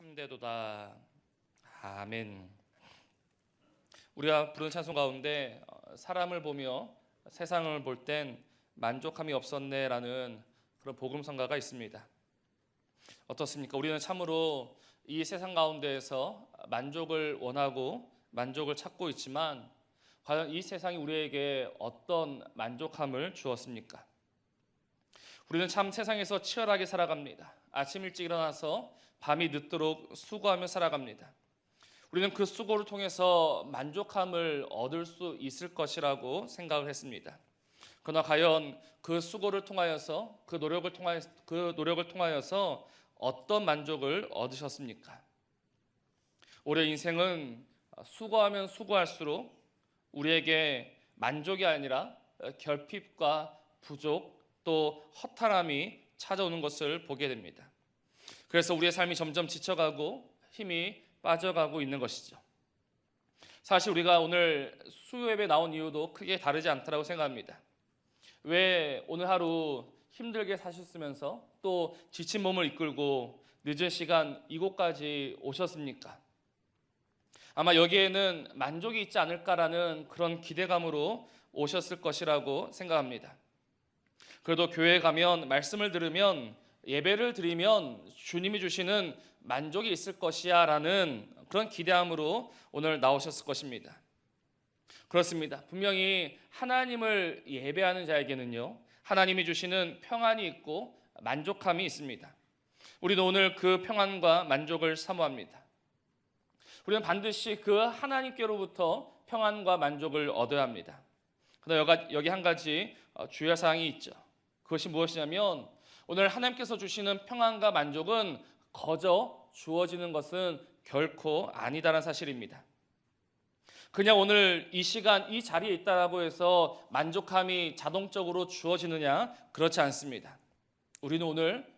참되도다. 아멘. 우리가 부른 찬송 가운데 사람을 보며 세상을 볼 땐 만족함이 없었네라는 그런 복음성가가 있습니다. 어떻습니까? 우리는 참으로 이 세상 가운데에서 만족을 원하고 만족을 찾고 있지만 과연 이 세상이 우리에게 어떤 만족함을 주었습니까? 우리는 참 세상에서 치열하게 살아갑니다. 아침 일찍 일어나서 밤이 늦도록 수고하며 살아갑니다. 우리는 그 수고를 통해서 만족함을 얻을 수 있을 것이라고 생각을 했습니다. 그러나 과연 그 수고를 통하여서 그 노력을 통하여서 어떤 만족을 얻으셨습니까? 우리의 인생은 수고하면 수고할수록 우리에게 만족이 아니라 결핍과 부족 또 허탈함이 찾아오는 것을 보게 됩니다. 그래서 우리의 삶이 점점 지쳐가고 힘이 빠져가고 있는 것이죠. 사실 우리가 오늘 수요예배 나온 이유도 크게 다르지 않다고 생각합니다. 왜 오늘 하루 힘들게 사셨으면서 또 지친 몸을 이끌고 늦은 시간 이곳까지 오셨습니까? 아마 여기에는 만족이 있지 않을까라는 그런 기대감으로 오셨을 것이라고 생각합니다. 그래도 교회에 가면 말씀을 들으면 예배를 드리면 주님이 주시는 만족이 있을 것이야 라는 그런 기대함으로 오늘 나오셨을 것입니다. 그렇습니다. 분명히 하나님을 예배하는 자에게는요, 하나님이 주시는 평안이 있고 만족함이 있습니다. 우리도 오늘 그 평안과 만족을 사모합니다. 우리는 반드시 그 하나님께로부터 평안과 만족을 얻어야 합니다. 그러나 여기 한 가지 주의할 사항이 있죠. 그것이 무엇이냐면 오늘 하나님께서 주시는 평안과 만족은 거저 주어지는 것은 결코 아니다라는 사실입니다. 그냥 오늘 이 시간 이 자리에 있다라고 해서 만족함이 자동적으로 주어지느냐? 그렇지 않습니다. 우리는 오늘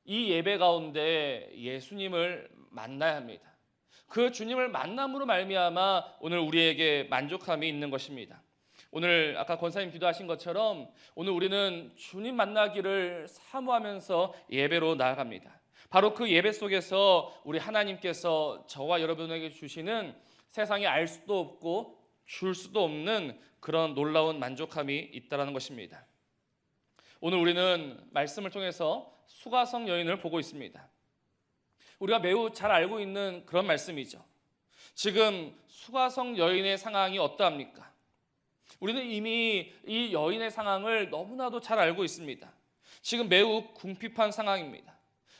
이 예배 가운데 예수님을 만나야 합니다. 그 주님을 만남으로 말미암아 오늘 우리에게 만족함이 있는 것입니다. 오늘 아까 권사님 기도하신 것처럼 오늘 우리는 주님 만나기를 사모하면서 예배로 나아갑니다. 바로 그 예배 속에서 우리 하나님께서 저와 여러분에게 주시는 세상에 알 수도 없고 줄 수도 없는 그런 놀라운 만족함이 있다는 것입니다. 오늘 우리는 말씀을 통해서 수가성 여인을 보고 있습니다. 우리가 매우 잘 알고 있는 그런 말씀이죠. 지금 수가성 여인의 상황이 어떠합니까? 우리는 이미 이 여인의 상황을 너무나도 잘 알고 있습니다. 지금 매우 궁핍한 상황입니다.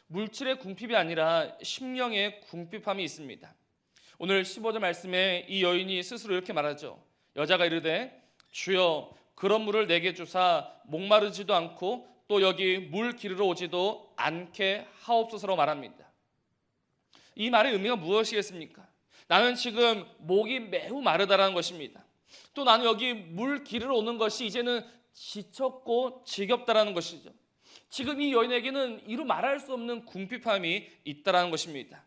물질의 궁핍이 아니라 심령의 궁핍함이 있습니다. 오늘 15절 말씀에 이 여인이 스스로 이렇게 말하죠. 여자가 이르되 주여 그런 물을 내게 주사 목마르지도 않고 또 여기 물 기르러 오지도 않게 하옵소서로 말합니다. 이 말의 의미가 무엇이겠습니까? 나는 지금 목이 매우 마르다라는 것입니다. 또 나는 여기 물 기르러 오는 것이 이제는 지쳤고 지겹다라는 것이죠. 지금 이 여인에게는 이루 말할 수 없는 궁핍함이 있다라는 것입니다.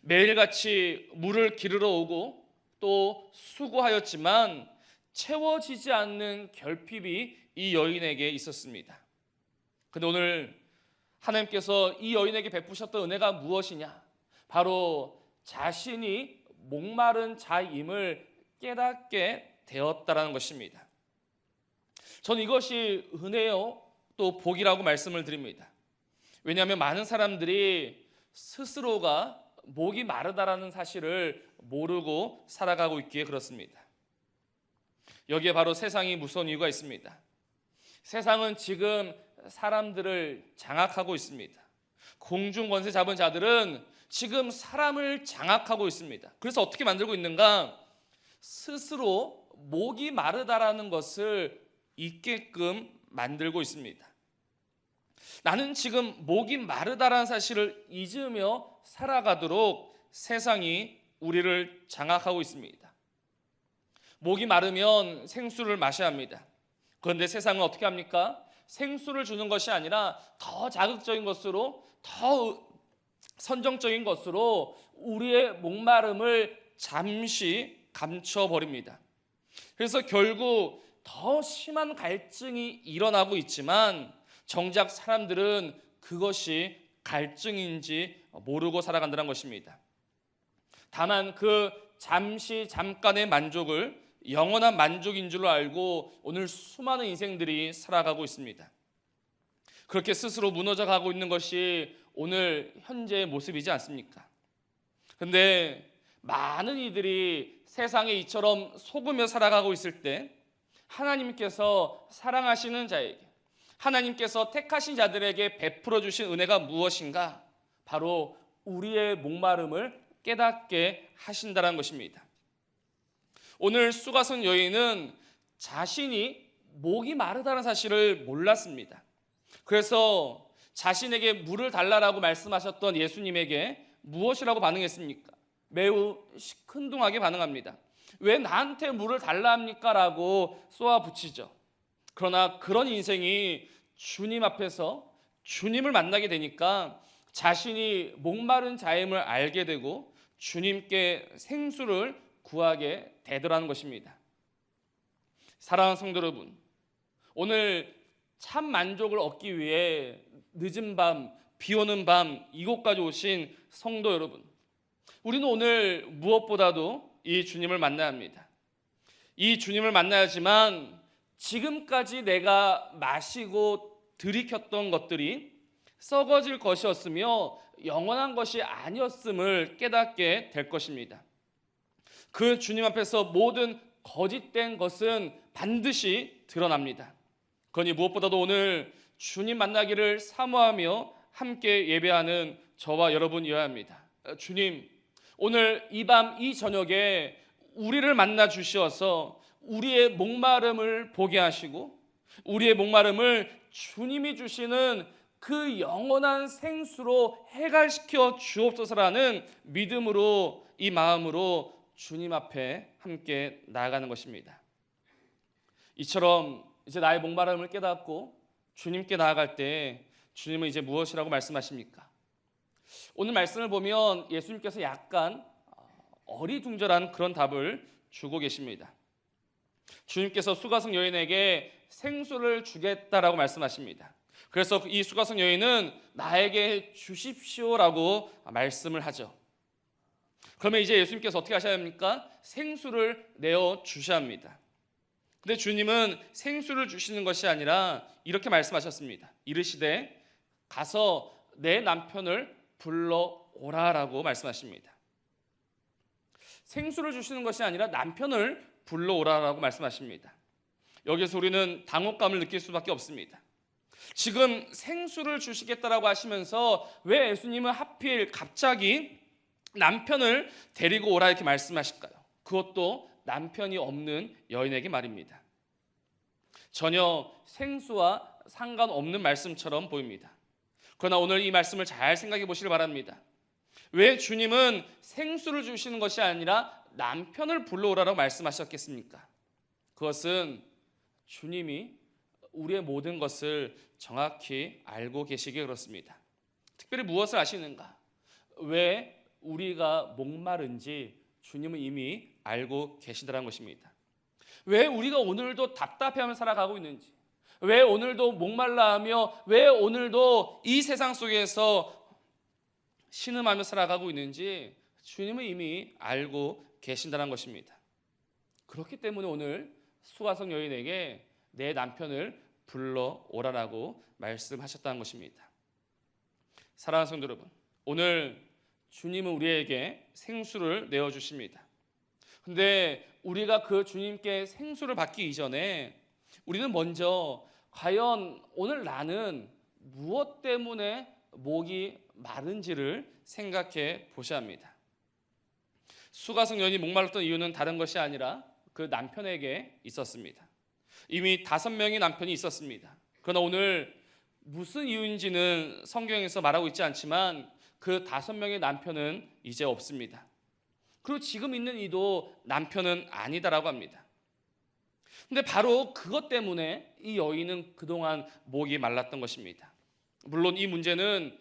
매일같이 물을 기르러 오고 또 수고하였지만 채워지지 않는 결핍이 이 여인에게 있었습니다. 그런데 오늘 하나님께서 이 여인에게 베푸셨던 은혜가 무엇이냐? 바로 자신이 목마른 자임을 깨닫게 되었다라는 것입니다. 저는 이것이 은혜요 또 복이라고 말씀을 드립니다. 왜냐하면 많은 사람들이 스스로가 목이 마르다라는 사실을 모르고 살아가고 있기에 그렇습니다. 여기에 바로 세상이 무서운 이유가 있습니다. 세상은 지금 사람들을 장악하고 있습니다. 공중 권세 잡은 자들은 지금 사람을 장악하고 있습니다. 그래서 어떻게 만들고 있는가? 스스로 목이 마르다라는 것을 잊게끔 만들고 있습니다. 나는 지금 목이 마르다라는 사실을 잊으며 살아가도록 세상이 우리를 장악하고 있습니다. 목이 마르면 생수를 마셔야 합니다. 그런데 세상은 어떻게 합니까? 생수를 주는 것이 아니라 더 자극적인 것으로 더 선정적인 것으로 우리의 목마름을 잠시 감춰버립니다. 그래서 결국 더 심한 갈증이 일어나고 있지만 정작 사람들은 그것이 갈증인지 모르고 살아간다는 것입니다. 다만 그 잠깐의 만족을 영원한 만족인 줄로 알고 오늘 수많은 인생들이 살아가고 있습니다. 그렇게 스스로 무너져 가고 있는 것이 오늘 현재의 모습이지 않습니까? 근데 많은 이들이 세상에 이처럼 속으며 살아가고 있을 때 하나님께서 사랑하시는 자에게, 하나님께서 택하신 자들에게 베풀어 주신 은혜가 무엇인가? 바로 우리의 목마름을 깨닫게 하신다는 것입니다. 오늘 수가성 여인은 자신이 목이 마르다는 사실을 몰랐습니다. 그래서 자신에게 물을 달라라고 말씀하셨던 예수님에게 무엇이라고 반응했습니까? 매우 시큰둥하게 반응합니다. 왜 나한테 물을 달라 합니까? 라고 쏘아붙이죠. 그러나 그런 인생이 주님 앞에서 주님을 만나게 되니까 자신이 목마른 자임을 알게 되고 주님께 생수를 구하게 되더라는 것입니다. 사랑하는 성도 여러분, 오늘 참 만족을 얻기 위해 늦은 밤, 비 오는 밤 이곳까지 오신 성도 여러분, 우리는 오늘 무엇보다도 이 주님을 만나야 합니다. 이 주님을 만나야지만 지금까지 내가 마시고 들이켰던 것들이 썩어질 것이었으며 영원한 것이 아니었음을 깨닫게 될 것입니다. 그 주님 앞에서 모든 거짓된 것은 반드시 드러납니다. 그러니 무엇보다도 오늘 주님 만나기를 사모하며 함께 예배하는 저와 여러분이어야 합니다. 주님, 오늘 이 밤 이 저녁에 우리를 만나 주시어서 우리의 목마름을 보게 하시고 우리의 목마름을 주님이 주시는 그 영원한 생수로 해갈시켜 주옵소서라는 믿음으로, 이 마음으로 주님 앞에 함께 나아가는 것입니다. 이처럼 이제 나의 목마름을 깨닫고 주님께 나아갈 때 주님은 이제 무엇이라고 말씀하십니까? 오늘 말씀을 보면 예수님께서 약간 어리둥절한 그런 답을 주고 계십니다. 주님께서 수가성 여인에게 생수를 주겠다라고 말씀하십니다. 그래서 이 수가성 여인은 나에게 주십시오라고 말씀을 하죠. 그러면 이제 예수님께서 어떻게 하셔야 합니까? 생수를 내어 주셔야 합니다. 근데 주님은 생수를 주시는 것이 아니라 이렇게 말씀하셨습니다. 이르시되 가서 내 남편을 불러오라라고 말씀하십니다. 생수를 주시는 것이 아니라 남편을 불러오라라고 말씀하십니다. 여기서 우리는 당혹감을 느낄 수밖에 없습니다. 지금 생수를 주시겠다라고 하시면서 왜 예수님은 하필 갑자기 남편을 데리고 오라 이렇게 말씀하실까요? 그것도 남편이 없는 여인에게 말입니다. 전혀 생수와 상관없는 말씀처럼 보입니다. 그러나 오늘 이 말씀을 잘 생각해 보시길 바랍니다. 왜 주님은 생수를 주시는 것이 아니라 남편을 불러오라고 말씀하셨겠습니까? 그것은 주님이 우리의 모든 것을 정확히 알고 계시기에 그렇습니다. 특별히 무엇을 아시는가? 왜 우리가 목마른지 주님은 이미 알고 계시더라는 것입니다. 왜 우리가 오늘도 답답해하며 살아가고 있는지, 왜 오늘도 목말라하며 왜 오늘도 이 세상 속에서 신음하며 살아가고 있는지 주님은 이미 알고 계신다는 것입니다. 그렇기 때문에 오늘 수가성 여인에게 내 남편을 불러오라라고 말씀하셨다는 것입니다. 사랑하는 성도 여러분, 오늘 주님은 우리에게 생수를 내어주십니다. 근데 우리가 그 주님께 생수를 받기 이전에 우리는 먼저 과연 오늘 나는 무엇 때문에 목이 마른지를 생각해 보셔야 합니다. 수가성 여인이 목말랐던 이유는 다른 것이 아니라 그 남편에게 있었습니다. 이미 5명의 남편이 있었습니다. 그러나 오늘 무슨 이유인지는 성경에서 말하고 있지 않지만 그 5명의 남편은 이제 없습니다. 그리고 지금 있는 이도 남편은 아니다라고 합니다. 근데 바로 그것 때문에 이 여인은 그동안 목이 말랐던 것입니다. 물론 이 문제는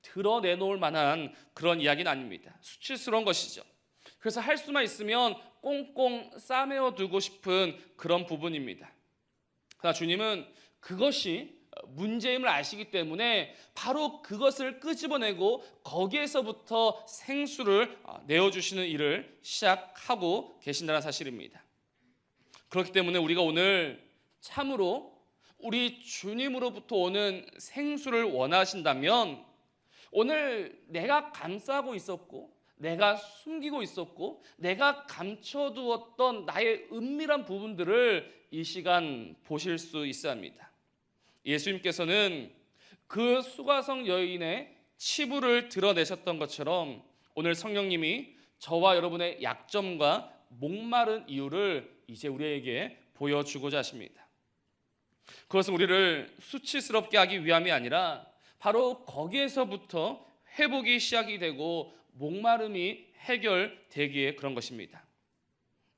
드러내놓을 만한 그런 이야기는 아닙니다. 수치스러운 것이죠. 그래서 할 수만 있으면 꽁꽁 싸매어 두고 싶은 그런 부분입니다. 그러나 주님은 그것이 문제임을 아시기 때문에 바로 그것을 끄집어내고 거기에서부터 생수를 내어주시는 일을 시작하고 계신다는 사실입니다. 그렇기 때문에 우리가 오늘 참으로 우리 주님으로부터 오는 생수를 원하신다면 오늘 내가 감싸고 있었고 내가 숨기고 있었고 내가 감춰두었던 나의 은밀한 부분들을 이 시간 보실 수 있어야 합니다. 예수님께서는 그 수가성 여인의 치부를 드러내셨던 것처럼 오늘 성령님이 저와 여러분의 약점과 목마른 이유를 이제 우리에게 보여주고자 하십니다. 그것은 우리를 수치스럽게 하기 위함이 아니라 바로 거기에서부터 회복이 시작이 되고 목마름이 해결되기에 그런 것입니다.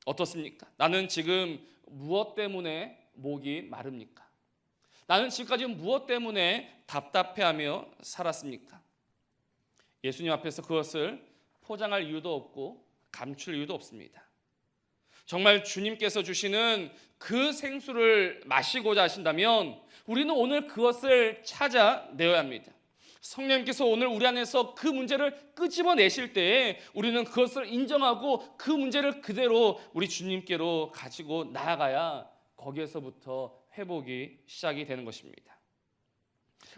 어떻습니까? 나는 지금 무엇 때문에 목이 마릅니까? 나는 지금까지 무엇 때문에 답답해하며 살았습니까? 예수님 앞에서 그것을 포장할 이유도 없고 감출 이유도 없습니다. 정말 주님께서 주시는 그 생수를 마시고자 하신다면 우리는 오늘 그것을 찾아내어야 합니다. 성령님께서 오늘 우리 안에서 그 문제를 끄집어내실 때에 우리는 그것을 인정하고 그 문제를 그대로 우리 주님께로 가지고 나아가야 거기에서부터 회복이 시작이 되는 것입니다.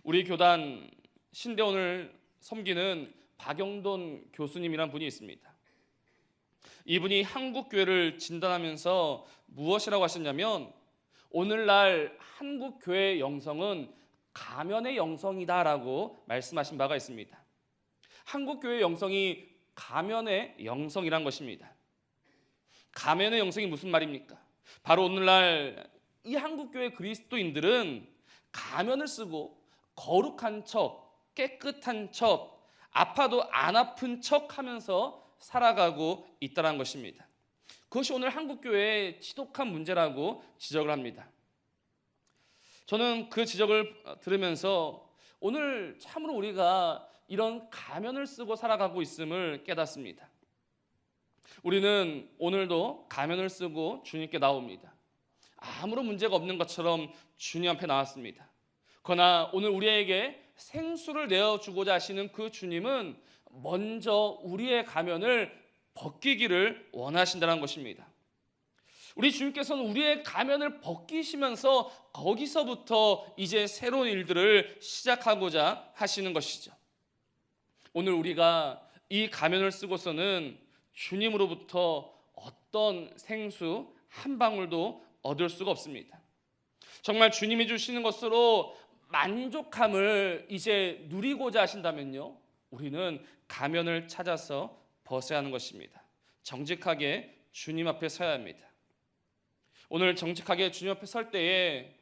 우리 교단 신대원을 섬기는 박영돈 교수님이란 분이 있습니다. 이분이 한국교회를 진단하면서 무엇이라고 하셨냐면 오늘날 한국교회의 영성은 가면의 영성이다라고 말씀하신 바가 있습니다. 한국교회의 영성이 가면의 영성이란 것입니다. 가면의 영성이 무슨 말입니까? 바로 오늘날 이 한국교회 그리스도인들은 가면을 쓰고 거룩한 척, 깨끗한 척, 아파도 안 아픈 척 하면서 살아가고 있다는 것입니다. 그것이 오늘 한국교회의 지독한 문제라고 지적을 합니다. 저는 그 지적을 들으면서 오늘 참으로 우리가 이런 가면을 쓰고 살아가고 있음을 깨닫습니다. 우리는 오늘도 가면을 쓰고 주님께 나옵니다. 아무런 문제가 없는 것처럼 주님 앞에 나왔습니다. 그러나 오늘 우리에게 생수를 내어주고자 하시는 그 주님은 먼저 우리의 가면을 벗기기를 원하신다는 것입니다. 우리 주님께서는 우리의 가면을 벗기시면서 거기서부터 이제 새로운 일들을 시작하고자 하시는 것이죠. 오늘 우리가 이 가면을 쓰고서는 주님으로부터 어떤 생수 한 방울도 얻을 수가 없습니다. 정말 주님이 주시는 것으로 만족함을 이제 누리고자 하신다면요, 우리는 가면을 찾아서 벗어야 하는 것입니다. 정직하게 주님 앞에 서야 합니다. 오늘 정직하게 주님 앞에 설 때에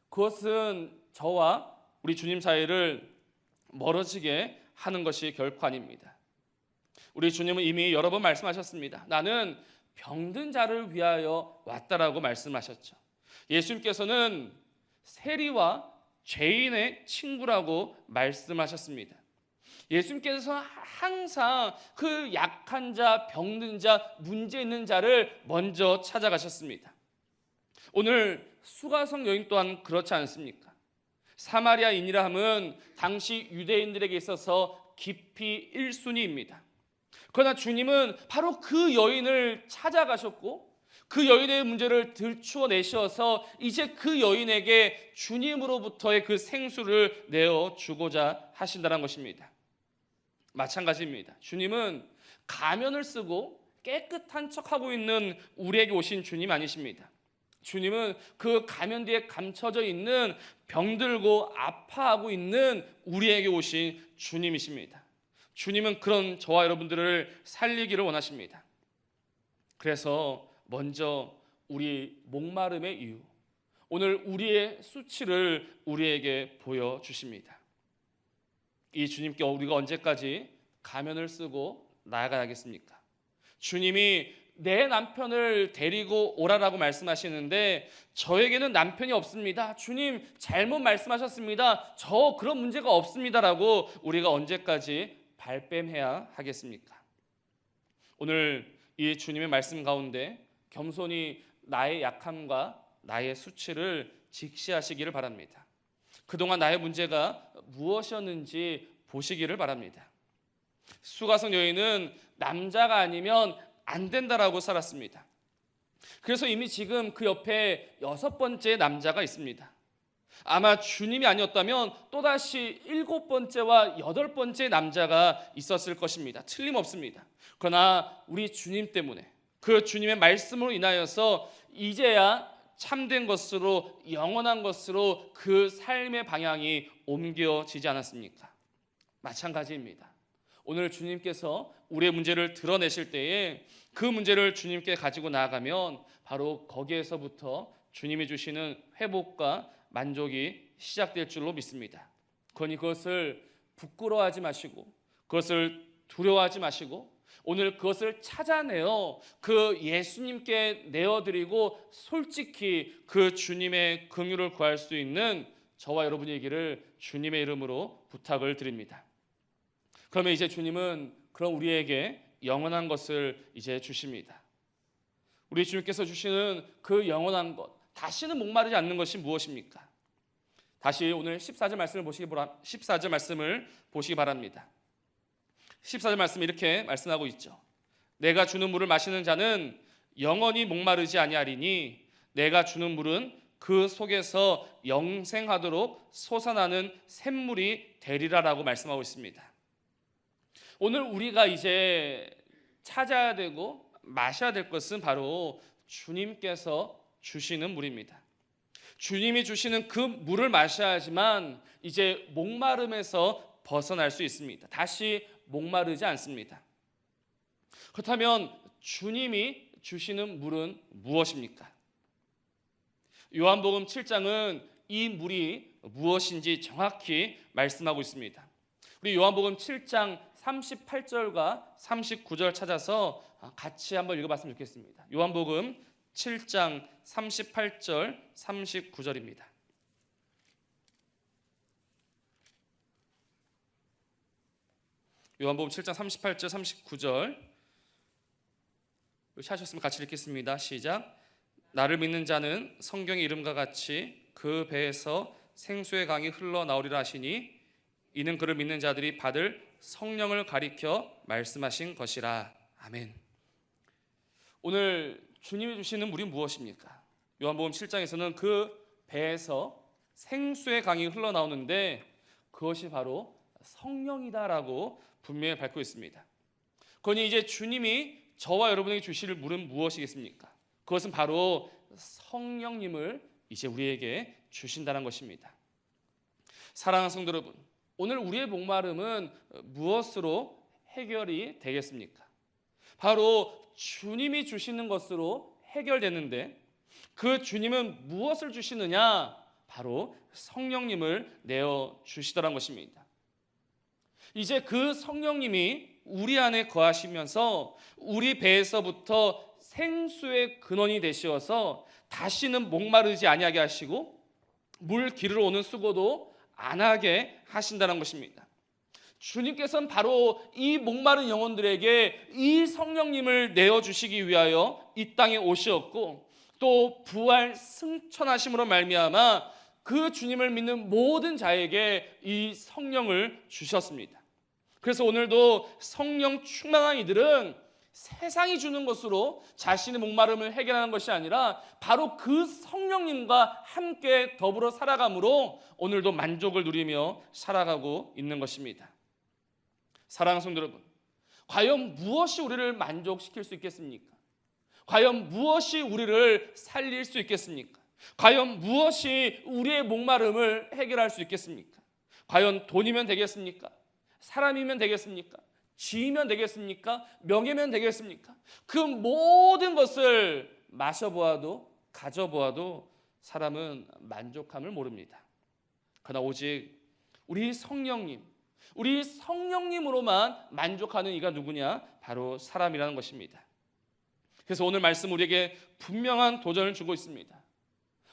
그것은 저와 우리 주님 사이를 멀어지게 하는 것이 결코 아닙니다. 우리 주님은 이미 여러 번 말씀하셨습니다. 나는 병든 자를 위하여 왔다라고 말씀하셨죠. 예수님께서는 세리와 죄인의 친구라고 말씀하셨습니다. 예수님께서 항상 그 약한 자, 병든 자, 문제 있는 자를 먼저 찾아가셨습니다. 오늘 수가성 여인 또한 그렇지 않습니까? 사마리아인이라 함은 당시 유대인들에게 있어서 깊이 1순위입니다. 그러나 주님은 바로 그 여인을 찾아가셨고 그 여인의 문제를 들추어내셔서 이제 그 여인에게 주님으로부터의 그 생수를 내어주고자 하신다는 것입니다. 마찬가지입니다. 주님은 가면을 쓰고 깨끗한 척하고 있는 우리에게 오신 주님 아니십니다. 주님은 그 가면 뒤에 감춰져 있는 병들고 아파하고 있는 우리에게 오신 주님이십니다. 주님은 그런 저와 여러분들을 살리기를 원하십니다. 그래서 먼저 우리 목마름의 이유, 오늘 우리의 수치를 우리에게 보여주십니다. 이 주님께 우리가 언제까지 가면을 쓰고 나아가야겠습니까? 주님이 내 남편을 데리고 오라라고 말씀하시는데 저에게는 남편이 없습니다. 주님 잘못 말씀하셨습니다. 저 그런 문제가 없습니다라고 우리가 언제까지 발뺌해야 하겠습니까? 오늘 이 주님의 말씀 가운데 겸손히 나의 약함과 나의 수치를 직시하시기를 바랍니다. 그동안 나의 문제가 무엇이었는지 보시기를 바랍니다. 수가성 여인은 남자가 아니면 안 된다라고 살았습니다. 그래서 이미 지금 그 옆에 6번째 남자가 있습니다. 아마 주님이 아니었다면 또다시 7번째와 8번째 남자가 있었을 것입니다. 틀림없습니다. 그러나 우리 주님 때문에, 그 주님의 말씀으로 인하여서 이제야 참된 것으로, 영원한 것으로 그 삶의 방향이 옮겨지지 않았습니까? 마찬가지입니다. 오늘 주님께서 우리의 문제를 드러내실 때에 그 문제를 주님께 가지고 나아가면 바로 거기에서부터 주님이 주시는 회복과 만족이 시작될 줄로 믿습니다. 그러니 그것을 부끄러워하지 마시고, 그것을 두려워하지 마시고, 오늘 그것을 찾아내어 그 예수님께 내어드리고 솔직히 그 주님의 긍휼을 구할 수 있는 저와 여러분이기를 주님의 이름으로 부탁을 드립니다. 그러면 이제 주님은 그럼 우리에게 영원한 것을 이제 주십니다. 우리 주님께서 주시는 그 영원한 것, 다시는 목마르지 않는 것이 무엇입니까? 다시 오늘 14절 말씀을 보시기 바랍니다. 14절 말씀 이렇게 말씀하고 있죠. 내가 주는 물을 마시는 자는 영원히 목마르지 아니하리니 내가 주는 물은 그 속에서 영생하도록 솟아나는 샘물이 되리라라고 말씀하고 있습니다. 오늘 우리가 이제 찾아야 되고 마셔야 될 것은 바로 주님께서 주시는 물입니다. 주님이 주시는 그 물을 마셔야지만 이제 목마름에서 벗어날 수 있습니다. 다시 목마르지 않습니다. 그렇다면 주님이 주시는 물은 무엇입니까? 요한복음 7장은 이 물이 무엇인지 정확히 말씀하고 있습니다. 우리 요한복음 7장 38절과 39절 찾아서 같이 한번 읽어봤으면 좋겠습니다. 요한복음 7장 38절 39절입니다. 요한복음 7장 38절 39절 하셨으면 같이 읽겠습니다. 시작. 나를 믿는 자는 성경의 이름과 같이 그 배에서 생수의 강이 흘러나오리라 하시니 이는 그를 믿는 자들이 받을 성령을 가리켜 말씀하신 것이라. 아멘. 오늘 주님이 주시는 물이 무엇입니까? 요한복음 7장에서는 그 배에서 생수의 강이 흘러나오는데 그것이 바로 성령이다라고 분명히 밝히고 있습니다. 그러니 이제 주님이 저와 여러분에게 주실 물은 무엇이겠습니까? 그것은 바로 성령님을 이제 우리에게 주신다는 것입니다. 사랑하는 성도 여러분, 오늘 우리의 목마름은 무엇으로 해결이 되겠습니까? 바로 주님이 주시는 것으로 해결되는데 그 주님은 무엇을 주시느냐? 바로 성령님을 내어 주시더란 것입니다. 이제 그 성령님이 우리 안에 거하시면서 우리 배에서부터 생수의 근원이 되시어서 다시는 목마르지 아니하게 하시고 물 기르러 오는 수고도 안 하게 하신다는 것입니다. 주님께서는 바로 이 목마른 영혼들에게 이 성령님을 내어주시기 위하여 이 땅에 오셨고 또 부활 승천하심으로 말미암아 그 주님을 믿는 모든 자에게 이 성령을 주셨습니다. 그래서 오늘도 성령 충만한 이들은 세상이 주는 것으로 자신의 목마름을 해결하는 것이 아니라 바로 그 성령님과 함께 더불어 살아감으로 오늘도 만족을 누리며 살아가고 있는 것입니다. 사랑하는 성도 여러분, 과연 무엇이 우리를 만족시킬 수 있겠습니까? 과연 무엇이 우리를 살릴 수 있겠습니까? 과연 무엇이 우리의 목마름을 해결할 수 있겠습니까? 과연 돈이면 되겠습니까? 사람이면 되겠습니까? 지위면 되겠습니까? 명예면 되겠습니까? 그 모든 것을 마셔보아도 가져보아도 사람은 만족함을 모릅니다. 그러나 오직 우리 성령님으로만 만족하는 이가 누구냐? 바로 사람이라는 것입니다. 그래서 오늘 말씀 우리에게 분명한 도전을 주고 있습니다.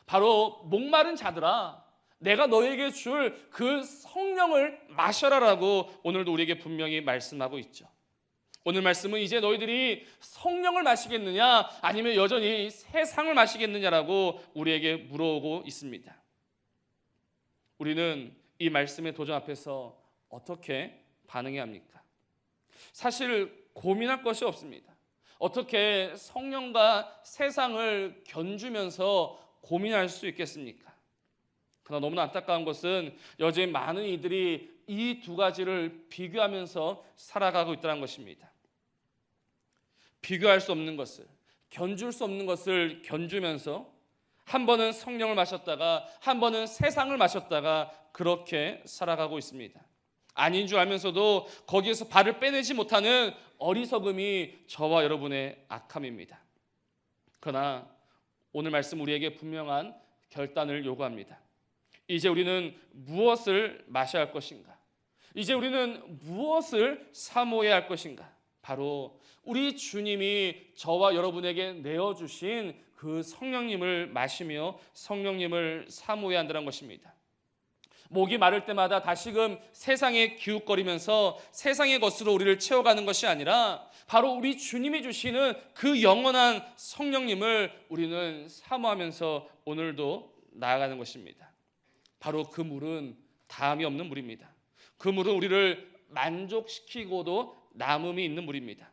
바로 목마른 자들아, 내가 너에게 줄 그 성령을 마셔라라고 오늘도 우리에게 분명히 말씀하고 있죠. 오늘 말씀은 이제 너희들이 성령을 마시겠느냐 아니면 여전히 세상을 마시겠느냐라고 우리에게 물어오고 있습니다. 우리는 이 말씀의 도전 앞에서 어떻게 반응해야 합니까? 사실 고민할 것이 없습니다. 어떻게 성령과 세상을 견주면서 고민할 수 있겠습니까? 그러나 너무나 안타까운 것은 여전히 많은 이들이 이 두 가지를 비교하면서 살아가고 있다는 것입니다. 비교할 수 없는 것을, 견줄 수 없는 것을 견주면서 한 번은 성령을 마셨다가 한 번은 세상을 마셨다가 그렇게 살아가고 있습니다. 아닌 줄 알면서도 거기에서 발을 빼내지 못하는 어리석음이 저와 여러분의 악함입니다. 그러나 오늘 말씀 우리에게 분명한 결단을 요구합니다. 이제 우리는 무엇을 마셔야 할 것인가? 이제 우리는 무엇을 사모해야 할 것인가? 바로 우리 주님이 저와 여러분에게 내어주신 그 성령님을 마시며 성령님을 사모해야 한다는 것입니다. 목이 마를 때마다 다시금 세상에 기웃거리면서 세상의 것으로 우리를 채워가는 것이 아니라 바로 우리 주님이 주시는 그 영원한 성령님을 우리는 사모하면서 오늘도 나아가는 것입니다. 바로 그 물은 다함이 없는 물입니다. 그 물은 우리를 만족시키고도 남음이 있는 물입니다.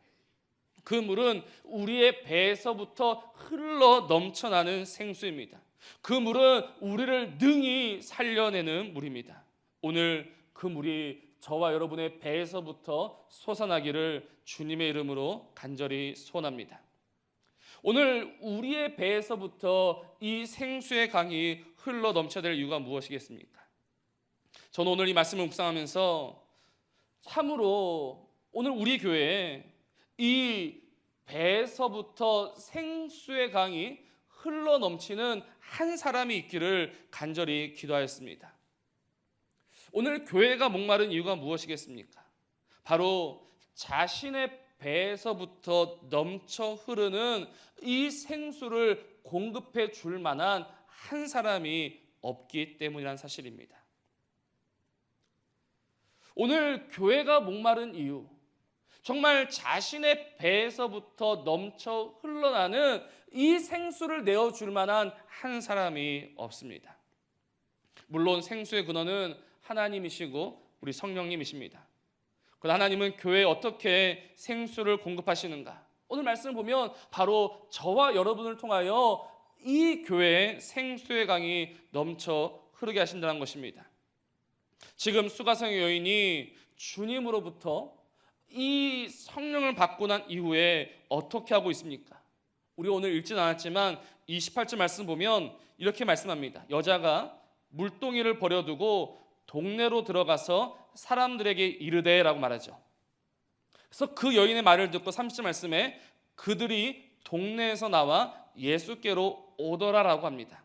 그 물은 우리의 배에서부터 흘러 넘쳐나는 생수입니다. 그 물은 우리를 능히 살려내는 물입니다. 오늘 그 물이 저와 여러분의 배에서부터 솟아나기를 주님의 이름으로 간절히 소원합니다. 오늘 우리의 배에서부터 이 생수의 강이 흘러 넘쳐야 될 이유가 무엇이겠습니까? 저는 오늘 이 말씀을 묵상하면서 참으로 오늘 우리 교회에 이 배에서부터 생수의 강이 흘러 넘치는 한 사람이 있기를 간절히 기도하였습니다. 오늘 교회가 목마른 이유가 무엇이겠습니까? 바로 자신의 배에서부터 넘쳐 흐르는 이 생수를 공급해 줄 만한 한 사람이 없기 때문이라는 사실입니다. 오늘 교회가 목마른 이유, 정말 자신의 배에서부터 넘쳐 흘러나는 이 생수를 내어줄 만한 한 사람이 없습니다. 물론 생수의 근원은 하나님이시고 우리 성령님이십니다. 그러나 하나님은 교회에 어떻게 생수를 공급하시는가? 오늘 말씀을 보면 바로 저와 여러분을 통하여 이 교회에 생수의 강이 넘쳐 흐르게 하신다는 것입니다. 지금 수가성의 여인이 주님으로부터 이 성령을 받고 난 이후에 어떻게 하고 있습니까? 우리 오늘 읽진 않았지만 28절 말씀 보면 이렇게 말씀합니다. 여자가 물동이를 버려두고 동네로 들어가서 사람들에게 이르되 라고 말하죠. 그래서 그 여인의 말을 듣고 30절 말씀에 그들이 동네에서 나와 예수께로 오더라라고 합니다.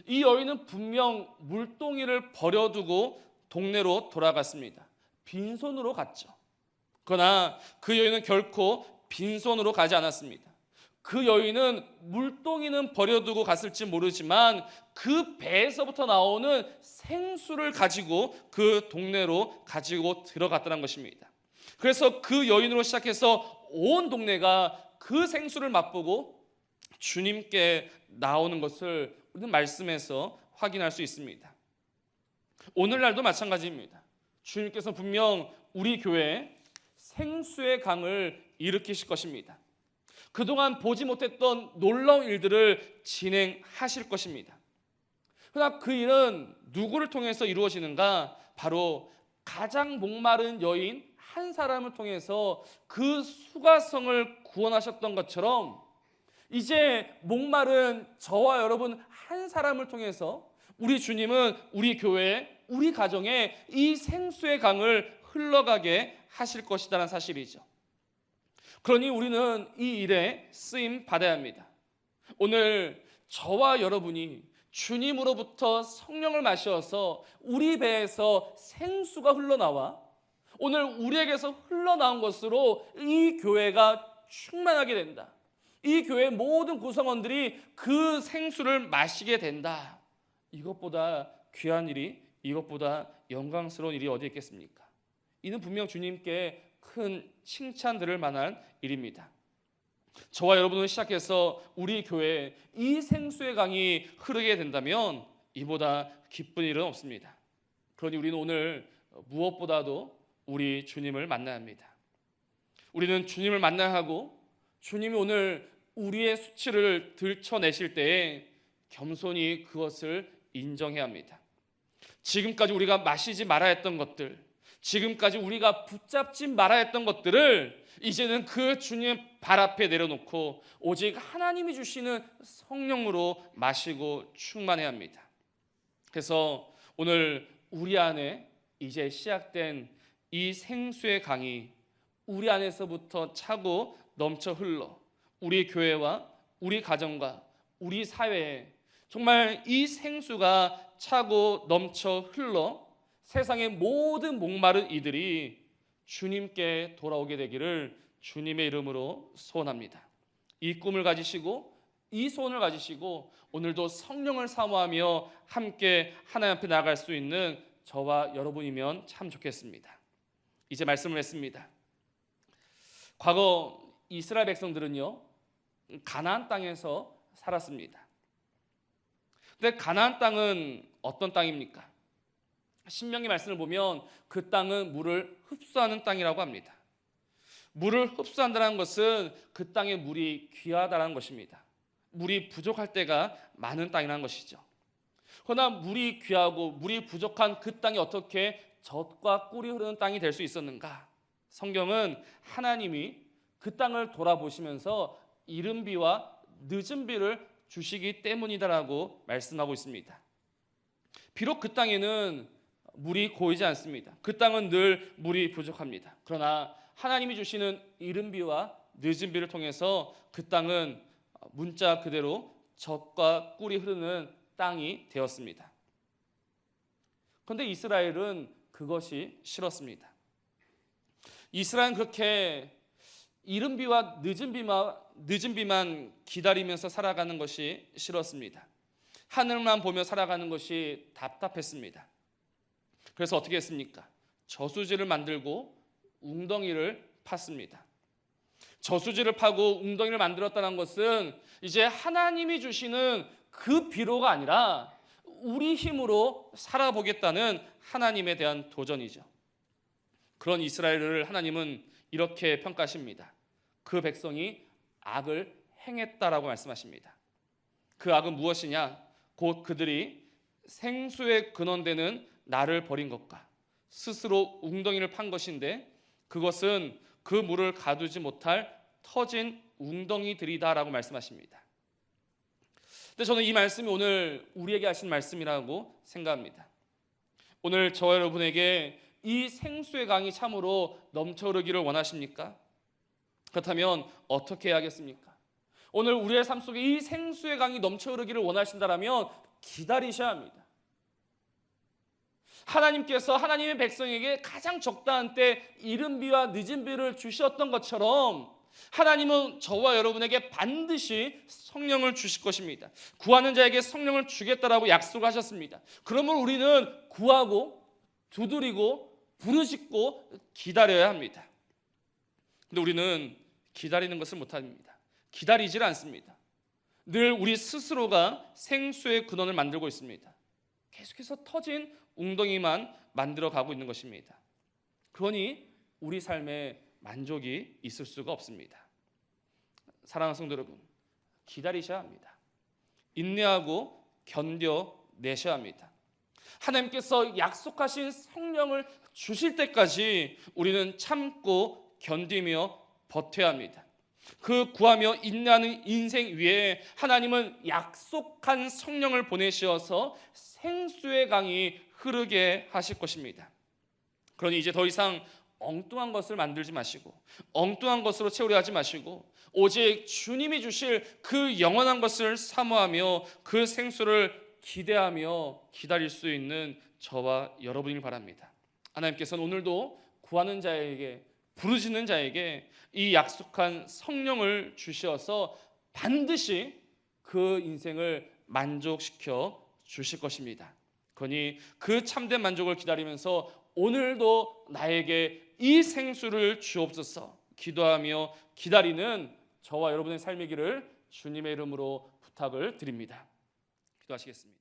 이 여인은 분명 물동이를 버려두고 동네로 돌아갔습니다. 빈손으로 갔죠. 그러나 그 여인은 결코 빈손으로 가지 않았습니다. 그 여인은 물동이는 버려두고 갔을지 모르지만 그 배에서부터 나오는 생수를 가지고 그 동네로 가지고 들어갔다는 것입니다. 그래서 그 여인으로 시작해서 온 동네가 그 생수를 맛보고 주님께 나오는 것을 우리는 말씀에서 확인할 수 있습니다. 오늘날도 마찬가지입니다. 주님께서 분명 우리 교회에 생수의 강을 일으키실 것입니다. 그동안 보지 못했던 놀라운 일들을 진행하실 것입니다. 그러나 그 일은 누구를 통해서 이루어지는가? 바로 가장 목마른 여인 한 사람을 통해서 그 수가성을 구원하셨던 것처럼 이제 목마른 저와 여러분 한 사람을 통해서 우리 주님은 우리 교회, 우리 가정에 이 생수의 강을 흘러가게 하실 것이라는 사실이죠. 그러니 우리는 이 일에 쓰임 받아야 합니다. 오늘 저와 여러분이 주님으로부터 성령을 마셔서 우리 배에서 생수가 흘러나와 오늘 우리에게서 흘러나온 것으로 이 교회가 충만하게 된다. 이 교회 모든 구성원들이 그 생수를 마시게 된다. 이것보다 귀한 일이, 이것보다 영광스러운 일이 어디 있겠습니까? 이는 분명 주님께 큰 칭찬 들을 만한 일입니다. 저와 여러분을 시작해서 우리 교회에 이 생수의 강이 흐르게 된다면 이보다 기쁜 일은 없습니다. 그러니 우리는 오늘 무엇보다도 우리 주님을 만나야 합니다. 우리는 주님을 만나야 하고 주님이 오늘 우리의 수치를 들춰내실 때에 겸손히 그것을 인정해야 합니다. 지금까지 우리가 마시지 말아야 했던 것들, 지금까지 우리가 붙잡지 말아야 했던 것들을 이제는 그 주님 발 앞에 내려놓고 오직 하나님이 주시는 성령으로 마시고 충만해야 합니다. 그래서 오늘 우리 안에 이제 시작된 이 생수의 강이 우리 안에서부터 차고 넘쳐 흘러 우리 교회와 우리 가정과 우리 사회에 정말 이 생수가 차고 넘쳐 흘러 세상의 모든 목마른 이들이 주님께 돌아오게 되기를 주님의 이름으로 소원합니다. 이 꿈을 가지시고 이 소원을 가지시고 오늘도 성령을 사모하며 함께 하나님 앞에 나아갈 수 있는 저와 여러분이면 참 좋겠습니다. 이제 말씀을 했습니다. 과거 이스라엘 백성들은요, 가나안 땅에서 살았습니다. 근데 가나안 땅은 어떤 땅입니까? 신명기 말씀을 보면 그 땅은 물을 흡수하는 땅이라고 합니다. 물을 흡수한다는 것은 그 땅의 물이 귀하다는 것입니다. 물이 부족할 때가 많은 땅이라는 것이죠. 그러나 물이 귀하고 물이 부족한 그 땅이 어떻게 젖과 꿀이 흐르는 땅이 될 수 있었는가? 성경은 하나님이 그 땅을 돌아보시면서 이른 비와 늦은 비를 주시기 때문이다라고 말씀하고 있습니다. 비록 그 땅에는 물이 고이지 않습니다. 그 땅은 늘 물이 부족합니다. 그러나 하나님이 주시는 이른 비와 늦은 비를 통해서 그 땅은 문자 그대로 젖과 꿀이 흐르는 땅이 되었습니다. 그런데 이스라엘은 그것이 싫었습니다. 이스라엘은 그렇게 이른 비와 늦은 비만 기다리면서 살아가는 것이 싫었습니다. 하늘만 보며 살아가는 것이 답답했습니다. 그래서 어떻게 했습니까? 저수지를 만들고 웅덩이를 팠습니다. 저수지를 파고 웅덩이를 만들었다는 것은 이제 하나님이 주시는 그 비로가 아니라 우리 힘으로 살아보겠다는 하나님에 대한 도전이죠. 그런 이스라엘을 하나님은 이렇게 평가하십니다. 그 백성이 악을 행했다라고 말씀하십니다. 그 악은 무엇이냐? 곧 그들이 생수의 근원되는 나를 버린 것과 스스로 웅덩이를 판 것인데 그것은 그 물을 가두지 못할 터진 웅덩이들이다라고 말씀하십니다. 근데 저는 이 말씀이 오늘 우리에게 하신 말씀이라고 생각합니다. 오늘 저와 여러분에게 이 생수의 강이 참으로 넘쳐 흐르기를 원하십니까? 그렇다면 어떻게 해야겠습니까? 오늘 우리의 삶 속에 이 생수의 강이 넘쳐 흐르기를 원하신다면 기다리셔야 합니다. 하나님께서 하나님의 백성에게 가장 적당한 때 이른 비와 늦은 비를 주셨던 것처럼 하나님은 저와 여러분에게 반드시 성령을 주실 것입니다. 구하는 자에게 성령을 주겠다라고 약속하셨습니다. 그러면 우리는 구하고 두드리고 부르짖고 기다려야 합니다. 근데 우리는 기다리는 것을 못합니다. 기다리질 않습니다. 늘 우리 스스로가 생수의 근원을 만들고 있습니다. 계속해서 터진 웅덩이만 만들어 가고 있는 것입니다. 그러니 우리 삶에 만족이 있을 수가 없습니다. 사랑하는 성도 여러분, 기다리셔야 합니다. 인내하고 견뎌내셔야 합니다. 하나님께서 약속하신 성령을 주실 때까지 우리는 참고 견디며 버텨야 합니다. 그 구하며 인내하는 인생 위에 하나님은 약속한 성령을 보내셔서 생수의 강이 흐르게 하실 것입니다. 그러니 이제 더 이상 엉뚱한 것을 만들지 마시고 엉뚱한 것으로 채우려 하지 마시고 오직 주님이 주실 그 영원한 것을 사모하며 그 생수를 기대하며 기다릴 수 있는 저와 여러분이길 바랍니다. 하나님께서는 오늘도 구하는 자에게 부르짖는 자에게 이 약속한 성령을 주셔서 반드시 그 인생을 만족시켜 주실 것입니다. 그러니 그 참된 만족을 기다리면서 오늘도 나에게 이 생수를 주옵소서 기도하며 기다리는 저와 여러분의 삶이기를 주님의 이름으로 부탁을 드립니다. 기도하시겠습니다.